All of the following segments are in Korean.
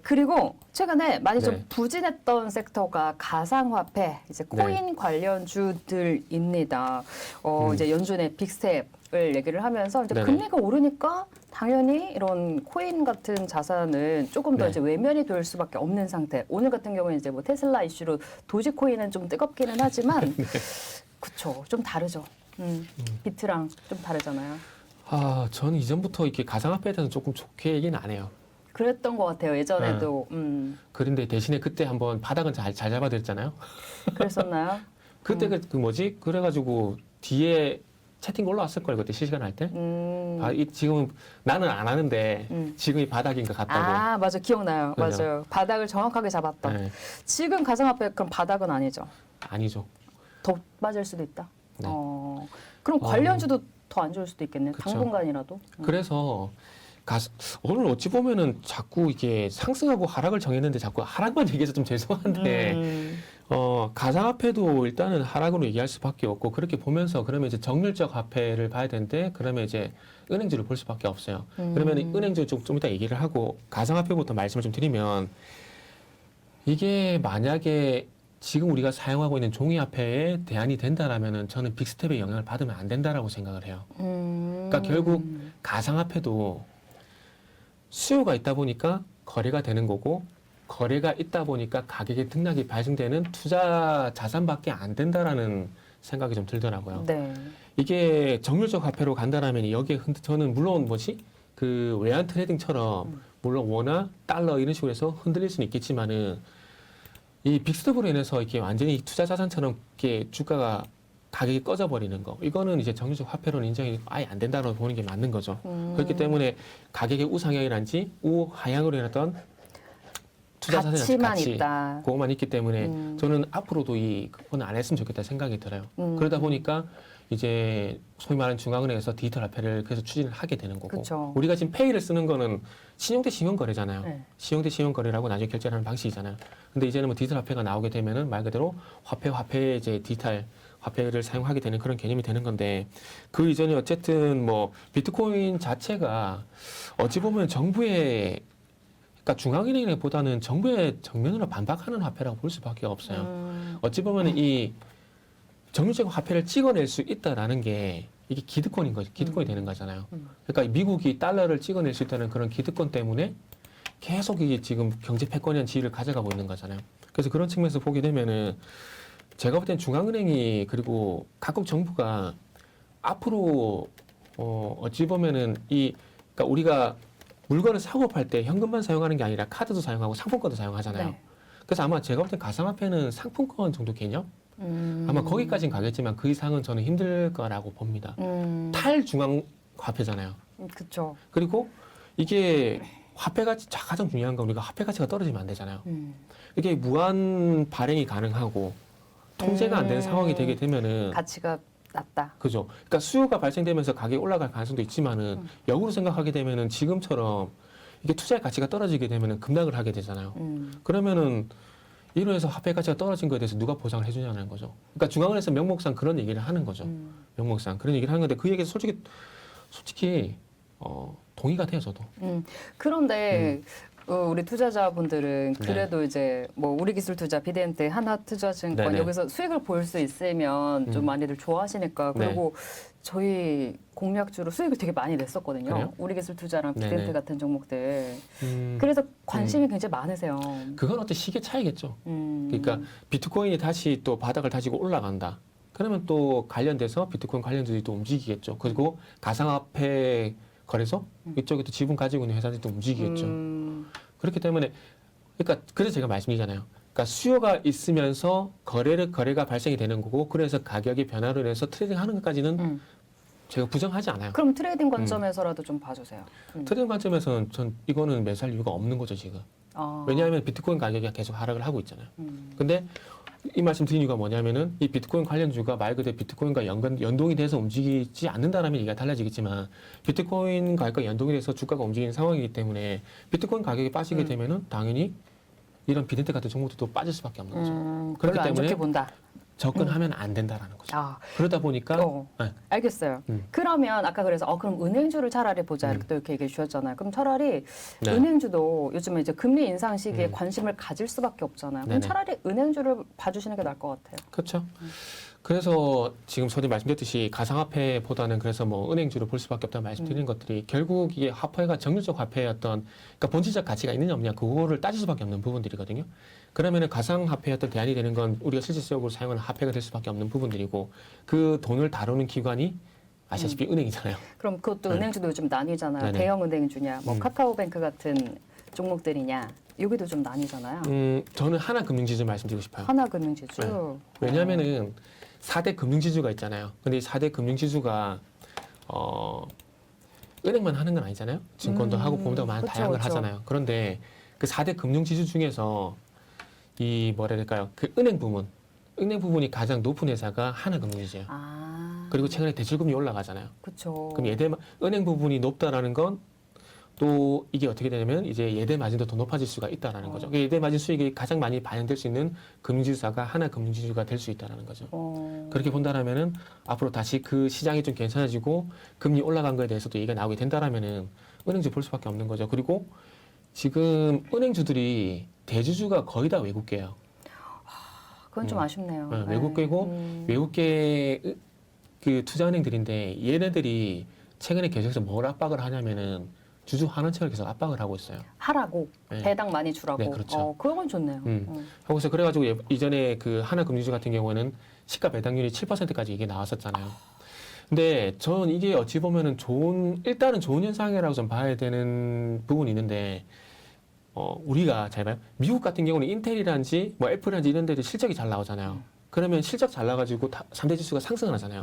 그리고 최근에 많이 좀 네. 부진했던 섹터가 가상화폐, 이제 코인 관련주들입니다. 이제 연준의 빅스텝을 얘기를 하면서 이제 네네. 금리가 오르니까 당연히 이런 코인 같은 자산은 조금 더 네. 이제 외면이 될 수밖에 없는 상태. 오늘 같은 경우는 이제 뭐 테슬라 이슈로 도지코인은 좀 뜨겁기는 하지만, 그쵸, 좀 다르죠. 비트랑 좀 다르잖아요. 저는 이전부터 이렇게 가상화폐에 대해서 조금 좋게 얘기는 안 해요. 그랬던 것 같아요. 예전에도. 그런데 대신에 그때 한번 바닥은 잘 잡아드렸잖아요. 그랬었나요? 그때 그 뭐지? 그래가지고 뒤에 채팅 올라왔을 거예요. 그때 실시간 할 때. 지금 나는 안 하는데 지금이 바닥인 것 같다고. 아, 맞아. 기억나요. 그죠? 맞아요. 바닥을 정확하게 잡았다. 네. 지금 가상화폐 그럼 바닥은 아니죠. 아니죠. 더 빠질 수도 있다. 네. 그럼 관련주도 더 안 좋을 수도 있겠네요. 그쵸. 당분간이라도. 그래서 오늘 어찌 보면은 자꾸 이게 상승하고 하락을 정했는데 자꾸 하락만 얘기해서 좀 죄송한데 가상화폐도 일단은 하락으로 얘기할 수밖에 없고 그렇게 보면서 그러면 이제 정률적 화폐를 봐야 되는데 그러면 이제 은행주를 볼 수밖에 없어요. 그러면 은행주 좀 이따 얘기를 하고 가상화폐부터 말씀을 좀 드리면 이게 만약에 지금 우리가 사용하고 있는 종이화폐에 대안이 된다라면은 저는 빅스텝의 영향을 받으면 안 된다라고 생각을 해요. 그러니까 결국 가상화폐도 수요가 있다 보니까 거래가 되는 거고 거래가 있다 보니까 가격의 등락이 발생되는 투자 자산밖에 안 된다라는 생각이 좀 들더라고요. 네. 이게 정률적 화폐로 간다라면 여기에 저는 물론 그 외환 트레이딩처럼 물론 원화, 달러 이런 식으로 해서 흔들릴 수는 있겠지만은 이 빅스텝으로 인해서 이렇게 완전히 투자 자산처럼 이렇게 주가가 가격이 꺼져버리는 거. 이거는 이제 정률적 화폐로는 인정이 아예 안 된다고 보는 게 맞는 거죠. 그렇기 때문에 가격의 우상향이란지 우하향으로 인했던 투자 자산의 가치 있다. 그것만 있기 때문에 저는 앞으로도 그건 안 했으면 좋겠다 생각이 들어요. 그러다 보니까 이제 소위 말하는 중앙은행에서 디지털 화폐를 그래서 추진을 하게 되는 거고 그쵸. 우리가 지금 페이를 쓰는 거는 신용 대 신용 거래잖아요. 네. 신용 대 신용 거래라고 나중에 결제를 하는 방식이잖아요. 근데 이제는 뭐 디지털 화폐가 나오게 되면은 말 그대로 화폐 이제 디지털 화폐를 사용하게 되는 그런 개념이 되는 건데 그 이전에 어쨌든 뭐 비트코인 자체가 어찌 보면 정부의 그러니까 중앙은행보다는 정부의 정면으로 반박하는 화폐라고 볼 수밖에 없어요. 어찌 보면 이 정률적 화폐를 찍어낼 수 있다라는 게 이게 기득권인 거죠. 기득권이 되는 거잖아요. 그러니까 미국이 달러를 찍어낼 수 있다는 그런 기득권 때문에 계속 이게 지금 경제 패권이라는 지위를 가져가고 있는 거잖아요. 그래서 그런 측면에서 보게 되면은 제가 볼 땐 중앙은행이 그리고 각국 정부가 앞으로 어찌 보면은 그러니까 우리가 물건을 사고 팔 때 현금만 사용하는 게 아니라 카드도 사용하고 상품권도 사용하잖아요. 네. 그래서 아마 제가 볼 땐 가상화폐는 상품권 정도 개념? 아마 거기까지는 가겠지만 그 이상은 저는 힘들 거라고 봅니다. 탈중앙화폐잖아요. 그쵸. 그리고 이게 화폐 가치 가장 중요한 건 우리가 화폐 가치가 떨어지면 안 되잖아요. 이게 무한 발행이 가능하고 통제가 안 되는 상황이 되게 되면은 가치가 낮다. 그죠. 그러니까 수요가 발생되면서 가격이 올라갈 가능성도 있지만은 역으로 생각하게 되면은 지금처럼 이게 투자의 가치가 떨어지게 되면은 급락을 하게 되잖아요. 그러면은 이로 해서 화폐 가치가 떨어진 거에 대해서 누가 보상을 해주냐는 거죠. 그러니까 중앙은행에서 명목상 그런 얘기를 하는 거죠. 명목상 그런 얘기를 하는 건데 그 얘기에서 솔직히 동의가 돼요, 저도. 그런데 우리 투자자분들은 네. 그래도 이제 뭐 우리기술투자, 비대엔트, 하나투자증권 네네. 여기서 수익을 볼 수 있으면 좀 많이들 좋아하시니까 네. 그리고 저희 공략주로 수익을 되게 많이 냈었거든요. 그래요? 우리기술투자랑 네네. 비대엔트 같은 종목들. 그래서 관심이 굉장히 많으세요. 그건 어떤 시기의 차이겠죠. 그러니까 비트코인이 다시 또 바닥을 다지고 올라간다. 그러면 또 관련돼서 비트코인 관련주들이 또 움직이겠죠. 그리고 가상화폐 거래소 이쪽에 또 지분 가지고 있는 회사들이 또 움직이겠죠. 그렇기 때문에 그러니까 그래서 제가 말씀드리잖아요. 그러니까 수요가 있으면서 거래가 발생이 되는 거고 그래서 가격의 변화로 인해서 트레이딩하는 것까지는 제가 부정하지 않아요. 그럼 트레이딩 관점에서라도 좀 봐주세요. 트레이딩 관점에서는 전 이거는 매수할 이유가 없는 거죠 지금. 왜냐하면 비트코인 가격이 계속 하락을 하고 있잖아요. 근데 이 말씀 드린 이유가 뭐냐면은 이 비트코인 관련주가 말 그대로 비트코인과 연동이 돼서 움직이지 않는다라면 얘기가 달라지겠지만 비트코인 가격과 연동이 돼서 주가가 움직이는 상황이기 때문에 비트코인 가격이 빠지게 되면은 당연히 이런 비덴트 같은 종목들도 빠질 수밖에 없는 거죠. 별로 그렇기 안 좋게 때문에 본다. 접근하면 안 된다라는 거죠. 아, 그러다 보니까 네. 알겠어요. 그러면 아까 그래서 그럼 은행주를 차라리 보자 이렇게 또 이렇게 얘기해 주셨잖아요. 그럼 차라리 네. 은행주도 요즘에 이제 금리 인상 시기에 관심을 가질 수밖에 없잖아요. 그럼 네네. 차라리 은행주를 봐주시는 게 나을 것 같아요. 그렇죠. 그래서 지금 전에 말씀드렸듯이 가상화폐보다는 그래서 뭐 은행주를 볼 수밖에 없다는 말씀드리는 것들이 결국 이게 화폐가 정률적 화폐의 어떤 그러니까 본질적 가치가 있느냐 없느냐 그거를 따질 수밖에 없는 부분들이거든요. 그러면은 가상화폐의 어떤 대안이 되는 건 우리가 실질적으로 사용하는 화폐가 될 수밖에 없는 부분들이고 그 돈을 다루는 기관이 아시다시피 은행이잖아요. 그럼 그것도 네. 은행주도 요즘 나뉘잖아요. 네네. 대형 은행주냐, 뭐 카카오뱅크 같은 종목들이냐, 여기도 좀 나뉘잖아요. 저는 하나금융지주 말씀드리고 싶어요. 하나금융지주. 네. 왜냐하면은 4대 금융지주가 있잖아요. 근데 이 4대 금융지주가 은행만 하는 건 아니잖아요. 증권도 하고 보험도 많은 그쵸, 다양한 걸 그쵸. 하잖아요. 그런데 그 4대 금융지주 중에서 이 뭐라 해야 될까요? 그 은행 부분이 가장 높은 회사가 하나금융지주예요. 그리고 최근에 대출금리 올라가잖아요. 그렇죠. 그럼 은행 부분이 높다라는 건 또 이게 어떻게 되냐면 이제 예대 마진도 더 높아질 수가 있다라는 거죠. 예대 마진 수익이 가장 많이 반영될 수 있는 금융지주사가 하나금융지주가 될 수 있다라는 거죠. 그렇게 본다라면은 앞으로 다시 그 시장이 좀 괜찮아지고 금리 올라간 거에 대해서도 얘기가 나오게 된다라면은 은행주 볼 수밖에 없는 거죠. 그리고 지금 은행주들이 대주주가 거의 다 외국계예요. 그건 좀 아쉽네요. 네. 외국계고 외국계 그 투자은행들인데 얘네들이 최근에 계속해서 뭘 압박을 하냐면은 주주 환원책을 계속 압박을 하고 있어요. 하라고 네. 배당 많이 주라고. 네, 그렇죠. 그건 좋네요. 하고서 그래가지고 이전에 그 하나금융주 같은 경우에는 시가 배당률이 7%까지 이게 나왔었잖아요. 근데 저는 이게 어찌 보면은 일단은 좋은 현상이라고 좀 봐야 되는 부분이 있는데 우리가 잘 봐요. 미국 같은 경우는 인텔이란지 뭐 애플이란지 이런 데도 실적이 잘 나오잖아요. 그러면 실적 잘 나가지고 3대 지수가 상승을 하잖아요.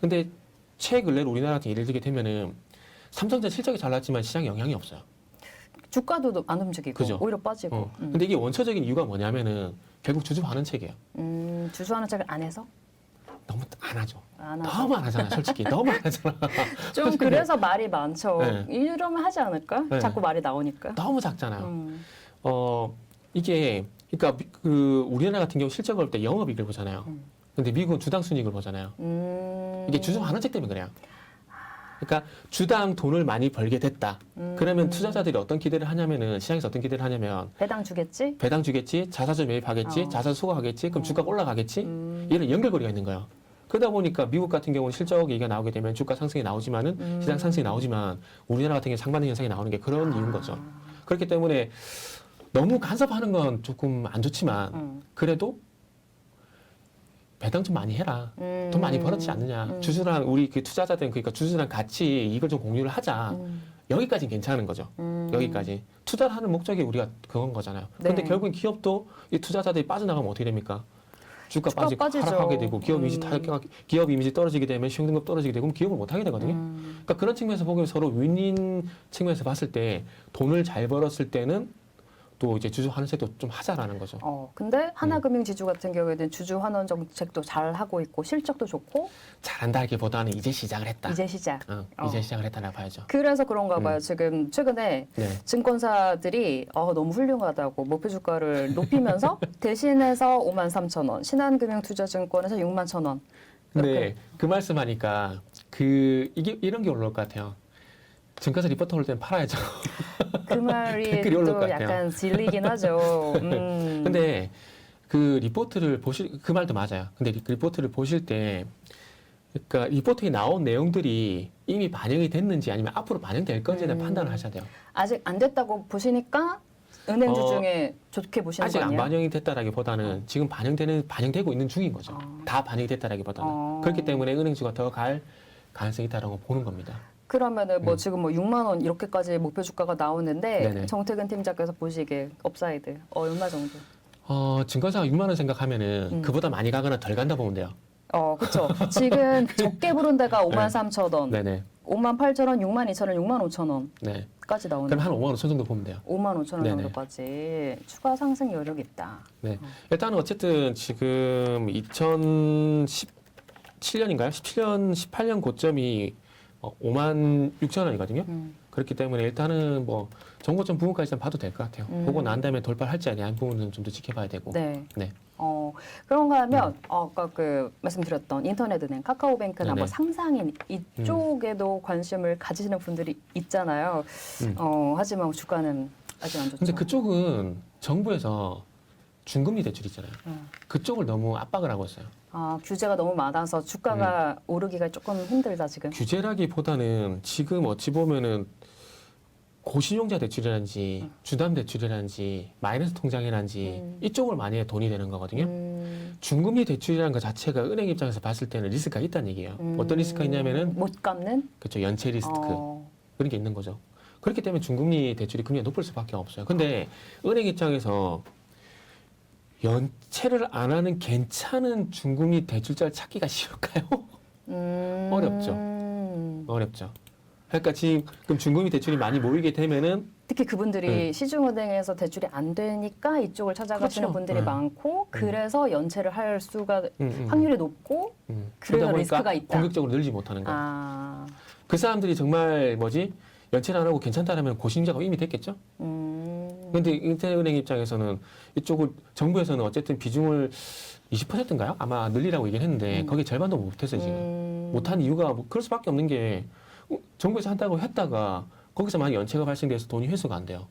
근데 최근래로 우리나라 같은 예를 들게 되면은 삼성전자 실적이 잘 났지만 시장에 영향이 없어요. 주가도 안 움직이고 그죠? 오히려 빠지고. 근데 이게 원초적인 이유가 뭐냐면은 결국 주주 환원책이에요. 주주 환원책을 안 해서? 너무 안 하죠. 안 하죠. 너무 안 하잖아, 솔직히. 너무 안 하잖아. 좀 그래서 말이 많죠. 네. 이러면 하지 않을까? 네. 자꾸 말이 나오니까. 너무 작잖아요. 이게 그러니까 그 우리나라 같은 경우 실적을 볼 때 영업이익을 보잖아요. 근데 미국은 주당 순이익을 보잖아요. 이게 주주 환원책 때문에 그래요. 그러니까 주당 돈을 많이 벌게 됐다. 그러면 투자자들이 어떤 기대를 하냐면은 시장에서 어떤 기대를 하냐면 배당 주겠지? 배당 주겠지, 자사주 매입하겠지, 자사주 소각하겠지, 그럼 주가가 올라가겠지. 이런 연결고리가 있는 거예요. 그러다 보니까 미국 같은 경우는 실적 얘기가 나오게 되면 주가 상승이 나오지만은 시장 상승이 나오지만 우리나라 같은 경우 상반된 현상이 나오는 게 그런 이유인 거죠. 그렇기 때문에 너무 간섭하는 건 조금 안 좋지만 그래도 배당 좀 많이 해라. 돈 많이 벌었지 않느냐. 주주랑 우리 그 투자자들은 그러니까 주주랑 같이 이걸 좀 공유를 하자. 여기까지는 괜찮은 거죠. 여기까지. 투자를 하는 목적이 우리가 그건 거잖아요. 그런데 네. 결국엔 기업도 이 투자자들이 빠져나가면 어떻게 됩니까? 주가 빠지고 빠지죠. 하락하게 되고 기업 이미지 떨어지게 되면 시행등급 떨어지게 되고 그럼 기업을 못 하게 되거든요. 그러니까 그런 측면에서 보면 서로 윈윈 측면에서 봤을 때 돈을 잘 벌었을 때는 또 이제 주주 환원책도 좀 하자라는 거죠. 근데 하나금융지주 같은 경우에는 주주 환원 정책도 잘 하고 있고 실적도 좋고 잘한다기보다는 이제 시작을 했다. 이제 시작. 이제 시작을 했다라 봐야죠. 그래서 그런가 봐요. 지금 최근에 네. 증권사들이 너무 훌륭하다고 목표 주가를 높이면서 대신해서 53,000원, 신한금융투자증권에서 61,000원. 근데 그 말씀하니까 이게 이런 게 올라올 것 같아요. 증권사 리포트 올 때는 팔아야죠. 그 말이 댓글이 올라올 또 것 같아요. 약간 질리긴 하죠. 근데 그 리포트를 그 말도 맞아요. 근데 그 리포트를 보실 때 그러니까 리포트에 나온 내용들이 이미 반영이 됐는지 아니면 앞으로 반영될 건지에 대한 판단을 하셔야 돼요. 아직 안 됐다고 보시니까 은행주 중에 좋게 보시는 아직 거 안 아니에요? 반영이 됐다라기보다는 지금 반영되고 있는 중인 거죠. 다 반영이 됐다라기보다는. 그렇기 때문에 은행주가 더 갈 가능성이 있다라고 보는 겁니다. 그러면은 뭐 지금 뭐 6만 원 이렇게까지 목표 주가가 나오는데 네네. 정태근 팀장께서 보시기에 업사이드 얼마 정도? 증권사가 6만 원 생각하면은 그보다 많이 가거나 덜 간다 보면 돼요. 그렇죠. 지금 적게 부른 데가 53,000원, 네네. 58,000원, 62,000원, 65,000원까지 네. 나오는. 그럼 한 5만 5천 정도 보면 돼요. 55,000원 네네. 정도까지 추가 상승 여력이 있다. 네. 일단은 어쨌든 지금 2017년인가요? 17년, 18년 고점이 5만 6천 원이거든요. 그렇기 때문에 일단은 뭐 정고점 부분까지 좀 봐도 될 것 같아요. 보고 난 다음에 돌파할지 아니냐 부분은 좀 더 지켜봐야 되고. 네. 네. 그런가 하면 아까 그 말씀드렸던 인터넷은행, 카카오뱅크나 네네. 뭐 상상인 이쪽에도 관심을 가지시는 분들이 있잖아요. 하지만 주가는 아직 안 좋죠. 근데 그쪽은 정부에서 중금리 대출 있잖아요. 그쪽을 너무 압박을 하고 있어요. 규제가 너무 많아서 주가가 오르기가 조금 힘들다 지금. 규제라기보다는 지금 어찌 보면은 고신용자 대출이라든지 주담 대출이라든지 마이너스 통장이라든지 이쪽을 많이 돈이 되는 거거든요. 중금리 대출이라는 것 자체가 은행 입장에서 봤을 때는 리스크가 있다는 얘기예요. 어떤 리스크가 있냐면은 못 갚는? 그렇죠. 연체 리스크 그런 게 있는 거죠. 그렇기 때문에 중금리 대출이 금리가 높을 수밖에 없어요. 근데 은행 입장에서 연체를 안 하는 괜찮은 중금리 대출자를 찾기가 쉬울까요? 어렵죠. 어렵죠. 그러니까 지금 중금리 대출이 많이 모이게 되면은 특히 그분들이 시중은행에서 대출이 안 되니까 이쪽을 찾아가시는 그렇죠. 분들이 많고 그래서 연체를 할 수가 확률이 높고 그러다 그래서 보니까 리스크가 있다. 공격적으로 늘지 못하는 거예요. 그 사람들이 정말 연체를 안 하고 괜찮다라면 고신용자가 이미 됐겠죠. 근데 인터은행 입장에서는 이쪽을 정부에서는 어쨌든 비중을 20%인가요? 아마 늘리라고 얘기를 했는데 거기에 절반도 못했어요 지금. 못한 이유가 그럴 수밖에 없는 게 정부에서 한다고 했다가 거기서 만약 연체가 발생돼서 돈이 회수가 안 돼요.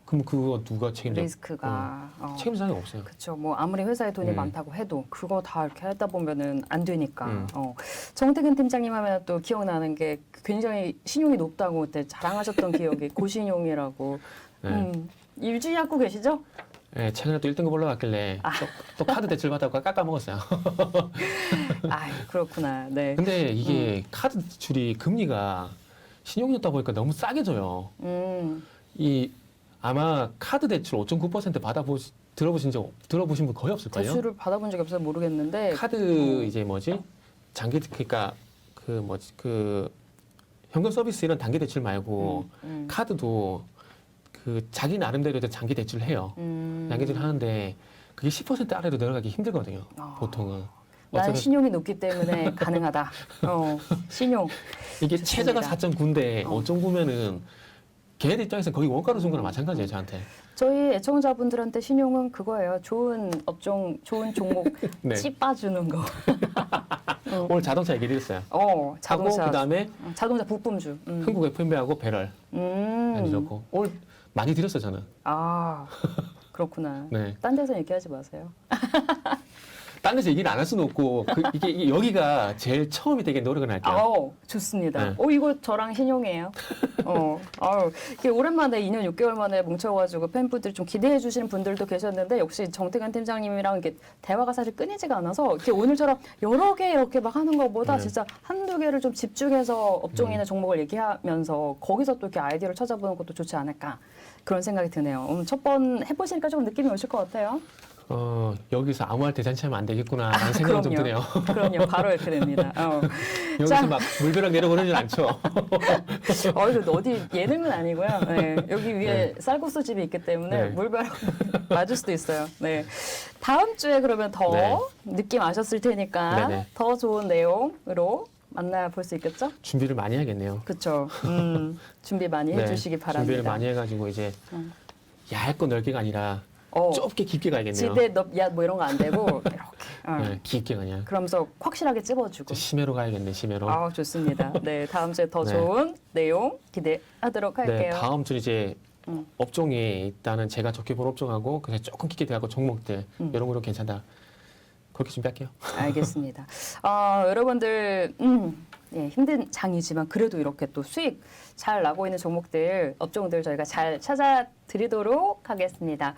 그럼 그거 누가 책임져? 리스크가 책임질 사람이 없어요. 그렇죠. 뭐 아무리 회사에 돈이 많다고 해도 그거 다 이렇게 하다 보면은 안 되니까. 정태근 팀장님 하면 또 기억나는 게 굉장히 신용이 높다고 그때 자랑하셨던 기억이 고신용이라고. 유지하고 계시죠? 네, 최근에 또 1등급 올라갔길래 또 카드 대출 받다가 깎아먹었어요. 그렇구나. 네. 근데 이게 카드 대출이 금리가 신용이 높다 보니까 너무 싸게 줘요. 아마 카드 대출 5.9% 들어보신 분 거의 없을걸요? 대출을 받아본 적이 없어서 모르겠는데 카드 장기 그러니까 현금 서비스 이런 단기 대출 말고 카드도 그 자기 나름대로 장기 대출을 해요. 장기 대출 하는데 그게 10% 아래로 내려가기 힘들거든요. 보통은. 난 신용이 높기 때문에 가능하다. 신용. 이게 좋습니다. 최저가 4.9인데 5.9면은 걔네들 입장에서는 거의 원가로 준 거랑 마찬가지예요, 저한테. 저희 애청자분들한테 신용은 그거예요. 좋은 업종, 좋은 종목 네. 찝어주는 거. 오늘 자동차 얘기 드렸어요. 자동차. 하고 그다음에 자동차 부품주. 한국 FMB하고 배럴. 아주 좋고. 오늘 많이 드렸어요, 저는. 그렇구나. 네. 딴 데서 얘기하지 마세요. 딴 데서 얘기를 안 할 수는 없고 이게 여기가 제일 처음이 되게 노력을 할게요. 좋습니다. 네. 이거 저랑 신용이에요. 이게 오랜만에 2년 6개월 만에 뭉쳐가지고 팬분들이 좀 기대해 주시는 분들도 계셨는데 역시 정태근 팀장님이랑 이렇게 대화가 사실 끊이지가 않아서 이렇게 오늘처럼 여러 개 이렇게 막 하는 것보다 진짜 한두 개를 좀 집중해서 업종이나 종목을 얘기하면서 거기서 또 이렇게 아이디어를 찾아보는 것도 좋지 않을까 그런 생각이 드네요. 첫 번 해보시니까 좀 느낌이 오실 것 같아요. 여기서 아무 말 대잔치하면 안 되겠구나라는 생각이 좀 드네요. 그럼요. 바로 이렇게 됩니다. 여기서 막 물벼락 내려보내진 않죠. 이거 어디 예능은 아니고요. 네, 여기 위에 쌀국수 집이 있기 때문에 물벼락 맞을 수도 있어요. 네. 다음 주에 그러면 더 느낌 아셨을 테니까 더 좋은 내용으로 만나볼 수 있겠죠? 준비를 많이 해야겠네요. 그렇죠. 준비 많이 해주시기 바랍니다. 준비를 많이 해가지고 이제 얇고 넓게가 아니라 좁게 깊게 가야겠네요. 지대 넙야 뭐 이런 거 안 되고 이렇게 깊게 그냥. 그러면서 확실하게 찝어주고. 심해로 가야겠네. 심해로. 좋습니다. 네, 다음 주에 더 좋은 내용 기대하도록 할게요. 네, 다음 주 이제 업종이 일단은 제가 좋게 본 업종하고 그래서 조금 깊게 들어가고 종목들 이런 거로 괜찮다. 그렇게 준비할게요. 알겠습니다. 여러분들 힘든 장이지만 그래도 이렇게 또 수익 잘 나고 있는 종목들, 업종들 저희가 잘 찾아드리도록 하겠습니다.